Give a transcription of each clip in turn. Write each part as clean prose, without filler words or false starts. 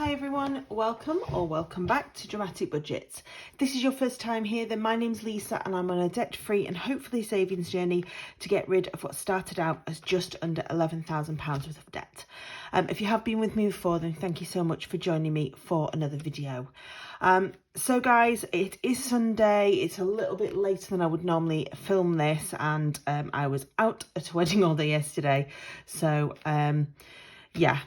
Hi everyone, welcome back to Dramatic Budgets. If this is your first time here, then my name's Lisa and I'm on a debt-free and hopefully savings journey to get rid of what started out as just under £11,000 worth of debt. If you have been with me before, then thank you so much for joining me for another video. So guys, it is Sunday. It's a little bit later than I would normally film this, and I was out at a wedding all day yesterday. So yeah,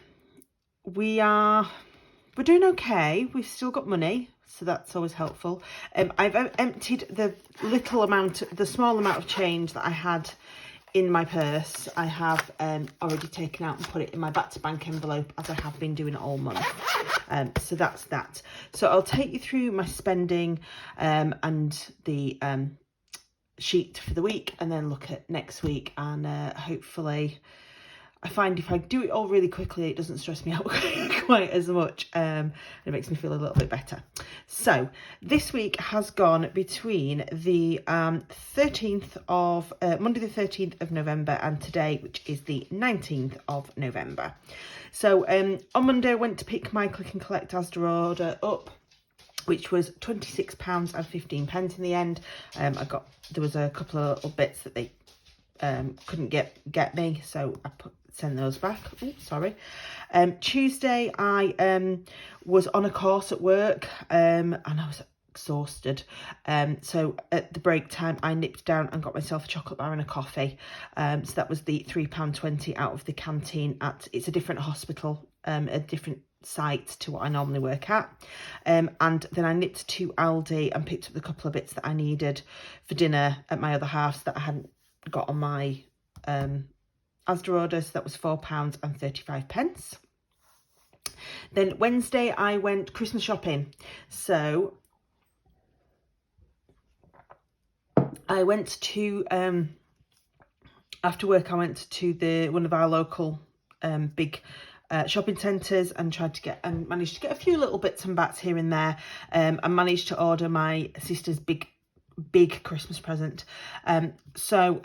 we're doing okay. We've still got money, so that's always helpful. I've emptied the small amount of change that I had in my purse. I have already taken out and put it in my back to bank envelope, as I have been doing all month. So that's that. So I'll take you through my spending and the sheet for the week, and then look at next week, and hopefully I find if I do it all really quickly, it doesn't stress me out quite as much. It makes me feel a little bit better. So this week has gone between the Monday the 13th of November and today, which is the 19th of November. So on Monday, I went to pick my Click and Collect Asda order up, which was £26.15 in the end. There was a couple of little bits that they couldn't get me, so I send those back. Oh, sorry. Tuesday I was on a course at work and I was exhausted, so at the break time I nipped down and got myself a chocolate bar and a coffee. So that was the £3.20 out of the canteen it's a different hospital, a different site to what I normally work at, and then I nipped to Aldi and picked up the couple of bits that I needed for dinner at my other house that I hadn't got on my Asda order. So that was £4.35. Then Wednesday I went Christmas shopping. So I went to after work I went to one of our local big shopping centres and managed to get a few little bits and bats here and there. I managed to order my sister's big Christmas present. So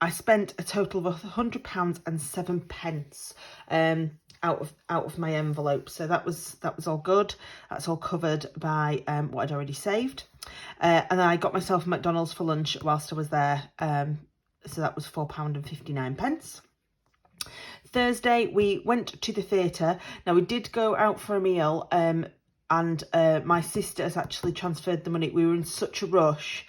I spent a total of £100.07 out of my envelope. So that was all good. That's all covered by what I'd already saved. And then I got myself a McDonald's for lunch whilst I was there. So that was £4.59. Thursday we went to the theatre. Now we did go out for a meal, and my sister has actually transferred the money. We were in such a rush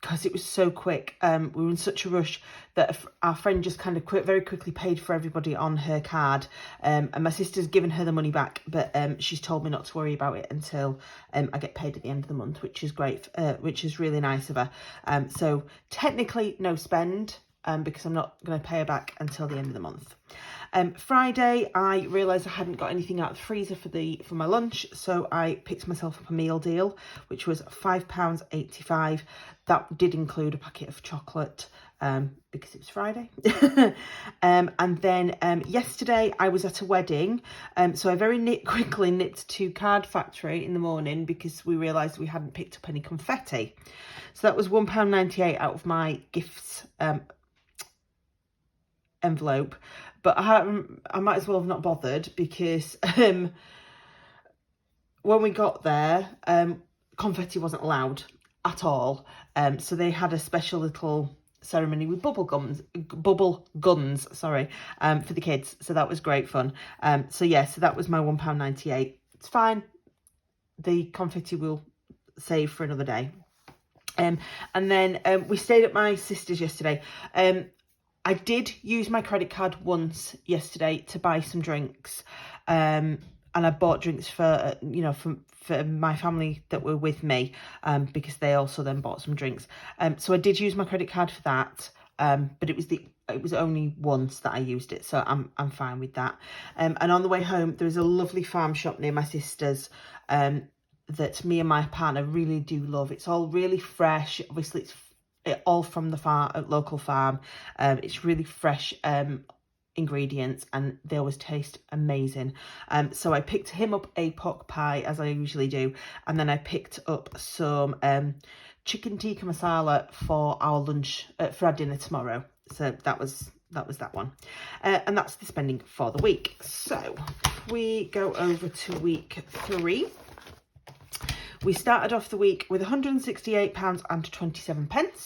because it was so quick. We were in such a rush that our friend just kind of very quickly paid for everybody on her card, and my sister's given her the money back, but she's told me not to worry about it until I get paid at the end of the month, which is great, which is really nice of her. So technically no spend, because I'm not going to pay her back until the end of the month. Friday, I realised I hadn't got anything out of the freezer for my lunch, so I picked myself up a meal deal, which was £5.85. That did include a packet of chocolate, because it was Friday. And then yesterday I was at a wedding, so I very quickly nipped to Card Factory in the morning because we realised we hadn't picked up any confetti. So that was £1.98 out of my gifts envelope, but I might as well have not bothered because when we got there, confetti wasn't allowed at all. So they had a special little ceremony with bubble guns, for the kids. So that was great fun. So that was my £1.98. It's fine. The confetti will save for another day. And then we stayed at my sister's yesterday. I did use my credit card once yesterday to buy some drinks, and I bought drinks for my family that were with me, because they also then bought some drinks. So I did use my credit card for that, but it was only once that I used it, so I'm fine with that. And on the way home, there is a lovely farm shop near my sister's that me and my partner really do love. It's all really fresh. Obviously, it's all from the local farm. It's really fresh ingredients and they always taste amazing. So I picked him up a pork pie, as I usually do, and then I picked up some chicken tikka masala for our lunch, for our dinner tomorrow. So that was that was that one. And that's the spending for the week. So if we go over to week 3, we started off the week with £168.27.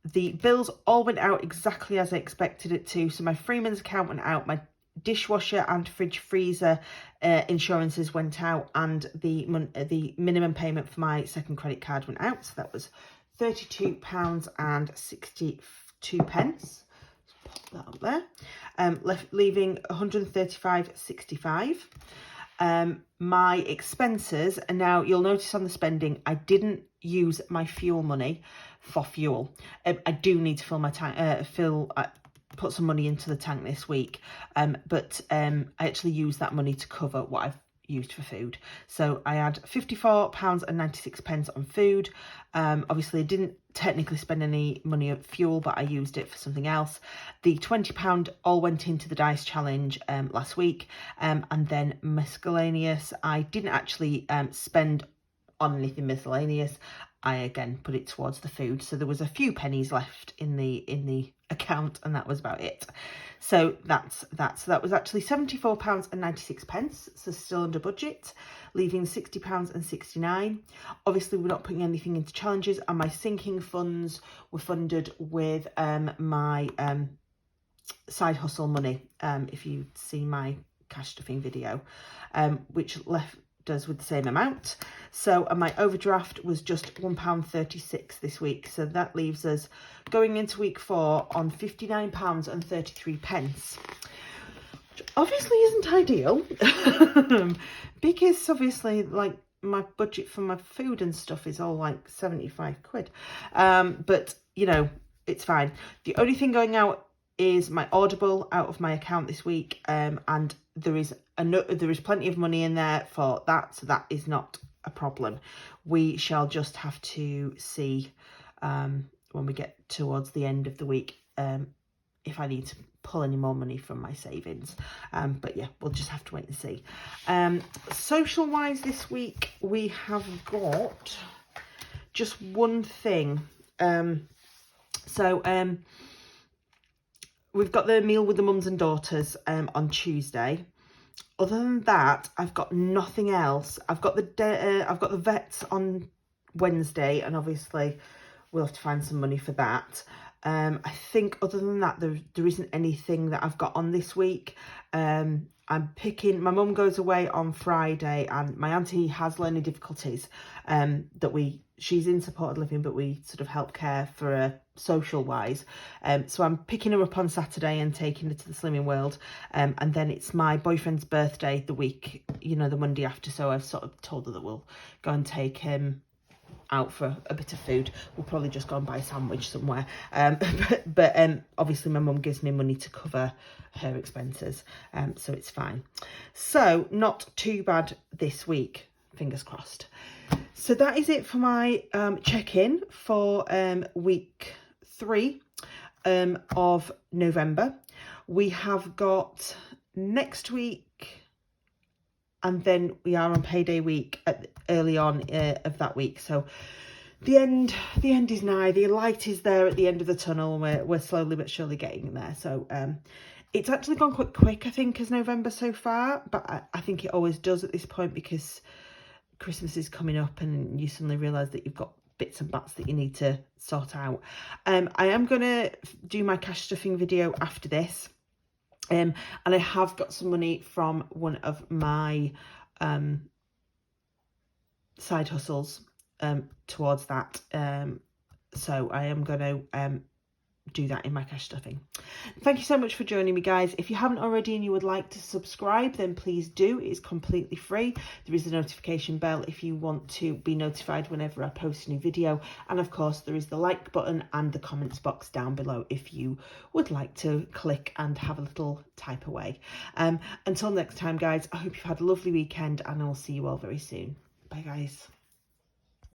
The bills all went out exactly as I expected it to. So my Freeman's account went out, my dishwasher and fridge freezer insurances went out, and the minimum payment for my second credit card went out. So that was £32.62. Pop that up there. Leaving £135.65. My expenses, and now you'll notice on the spending, I didn't use my fuel money for fuel. I do need to fill my tank, put some money into the tank this week, but I actually used that money to cover what I've used for food. So I had £54.96 on food. Obviously I didn't technically spend any money on fuel, but I used it for something else. The £20 all went into the dice challenge last week, and then miscellaneous, I didn't actually spend on anything miscellaneous. I again put it towards the food, so there was a few pennies left in the account, and that was about it. So that's that. So that was actually £74.96, so still under budget, leaving £60.69. Obviously we're not putting anything into challenges, and my sinking funds were funded with my side hustle money, if you see my cash stuffing video, which left us with the same amount. So my overdraft was just £1.36 this week, so that leaves us going into week 4 on £59.33, which obviously isn't ideal because obviously like my budget for my food and stuff is all like 75 quid, but you know, it's fine. The only thing going out is my Audible out of my account this week, and there is plenty of money in there for that, so that is not a problem. We shall just have to see when we get towards the end of the week if I need to pull any more money from my savings, but yeah, we'll just have to wait and see. Social wise this week we have got just one thing. We've got the meal with the mums and daughters on Tuesday. Other than that, I've got nothing else. I've got the vets on Wednesday, and obviously we'll have to find some money for that. I think other than that, there isn't anything that I've got on this week. I'm picking, my mum goes away on Friday, and my auntie has learning difficulties she's in supported living, but we sort of help care for her social wise. So I'm picking her up on Saturday and taking her to the Slimming World. And then it's my boyfriend's birthday the week, the Monday after. So I've sort of told her that we'll go and take him out for a bit of food. We'll probably just go and buy a sandwich somewhere. But obviously my mum gives me money to cover her expenses. So it's fine. So not too bad this week, fingers crossed. So that is it for my check-in for week 3 of November. We have got next week, and then we are on payday week early on of that week. So the end is nigh. The light is there at the end of the tunnel, and we're slowly but surely getting there. So it's actually gone quite quick, I think, as November so far, but I think it always does at this point, because Christmas is coming up and you suddenly realise that you've got bits and bats that you need to sort out. I am going to do my cash stuffing video after this. And I have got some money from one of my side hustles towards that. So I am going to do that in my cash stuffing. Thank you so much for joining me, guys. If you haven't already and you would like to subscribe, then please do. It is completely free. There is a notification bell if you want to be notified whenever I post a new video, and of course there is the like button and the comments box down below if you would like to click and have a little type away. Until next time, guys, I hope you've had a lovely weekend, and I'll see you all very soon. Bye, guys.